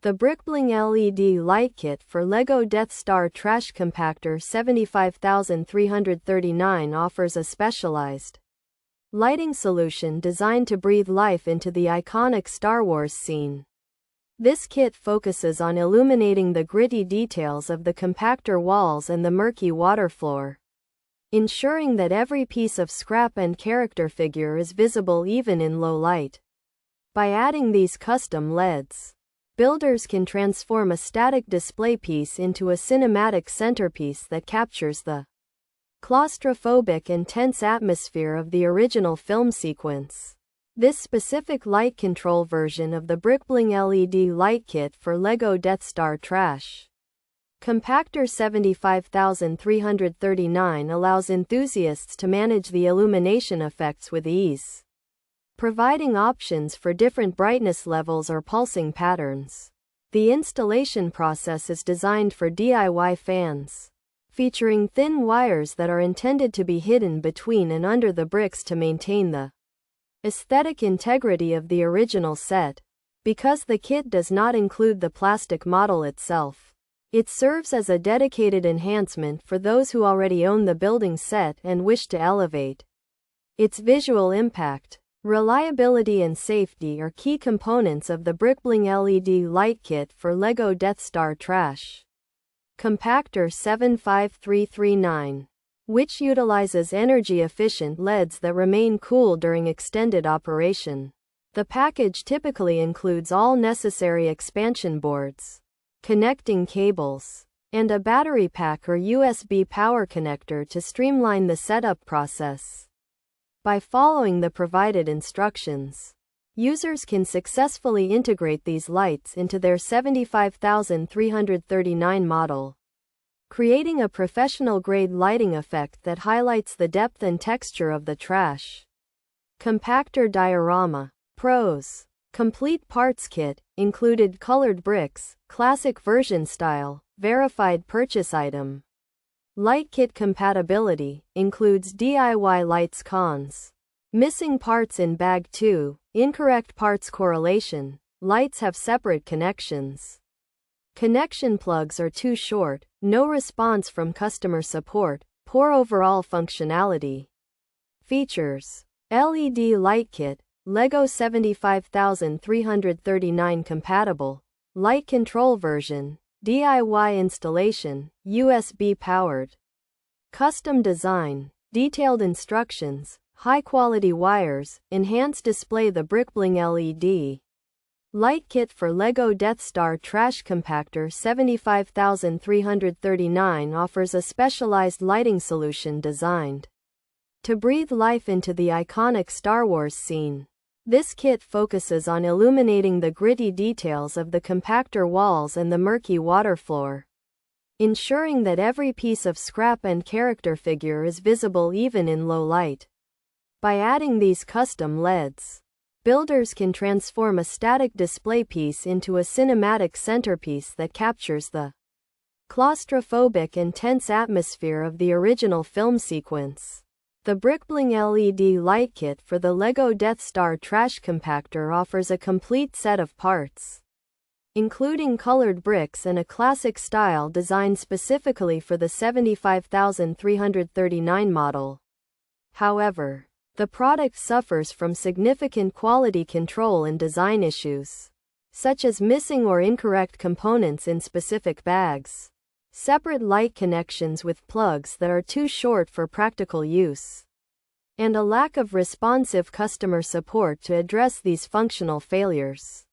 The BrickBling LED light kit for LEGO Death Star Trash Compactor 75339 offers a specialized lighting solution designed to breathe life into the iconic Star Wars scene. This kit focuses on illuminating the gritty details of the compactor walls and the murky water floor, ensuring that every piece of scrap and character figure is visible even in low light. By adding these custom LEDs, builders can transform a static display piece into a cinematic centerpiece that captures the claustrophobic and tense atmosphere of the original film sequence. This specific light control version of the BrickBling LED light kit for LEGO Death Star Trash Compactor 75339 allows enthusiasts to manage the illumination effects with ease, providing options for different brightness levels or pulsing patterns. The installation process is designed for DIY fans, featuring thin wires that are intended to be hidden between and under the bricks to maintain the aesthetic integrity of the original set. Because the kit does not include the plastic model itself, it serves as a dedicated enhancement for those who already own the building set and wish to elevate its visual impact. Reliability and safety are key components of the BrickBling LED light kit for LEGO Death Star Trash Compactor 75339, which utilizes energy-efficient LEDs that remain cool during extended operation. The package typically includes all necessary expansion boards, connecting cables, and a battery pack or USB power connector to streamline the setup process. By following the provided instructions, users can successfully integrate these lights into their 75339 model, creating a professional-grade lighting effect that highlights the depth and texture of the trash compactor diorama. Pros: complete parts kit, included colored bricks, classic version style, verified purchase item. Light kit compatibility, includes DIY lights. Cons: missing parts in bag 2, incorrect parts correlation, lights have separate connections. Connection plugs are too short, no response from customer support, poor overall functionality. Features: LED light kit, LEGO 75339 compatible, light control version, DIY installation, USB powered. Custom design, detailed instructions, high-quality wires, enhanced display. The BrickBling LED light kit for LEGO Death Star Trash Compactor 75339 offers a specialized lighting solution designed to breathe life into the iconic Star Wars scene. This kit focuses on illuminating the gritty details of the compactor walls and the murky water floor, ensuring that every piece of scrap and character figure is visible even in low light. By adding these custom LEDs, builders can transform a static display piece into a cinematic centerpiece that captures the claustrophobic and tense atmosphere of the original film sequence. The BrickBling LED light kit for the LEGO Death Star Trash Compactor offers a complete set of parts, including colored bricks and a classic style designed specifically for the 75339 model. However, the product suffers from significant quality control and design issues, such as missing or incorrect components in specific bags, separate light connections with plugs that are too short for practical use, and a lack of responsive customer support to address these functional failures.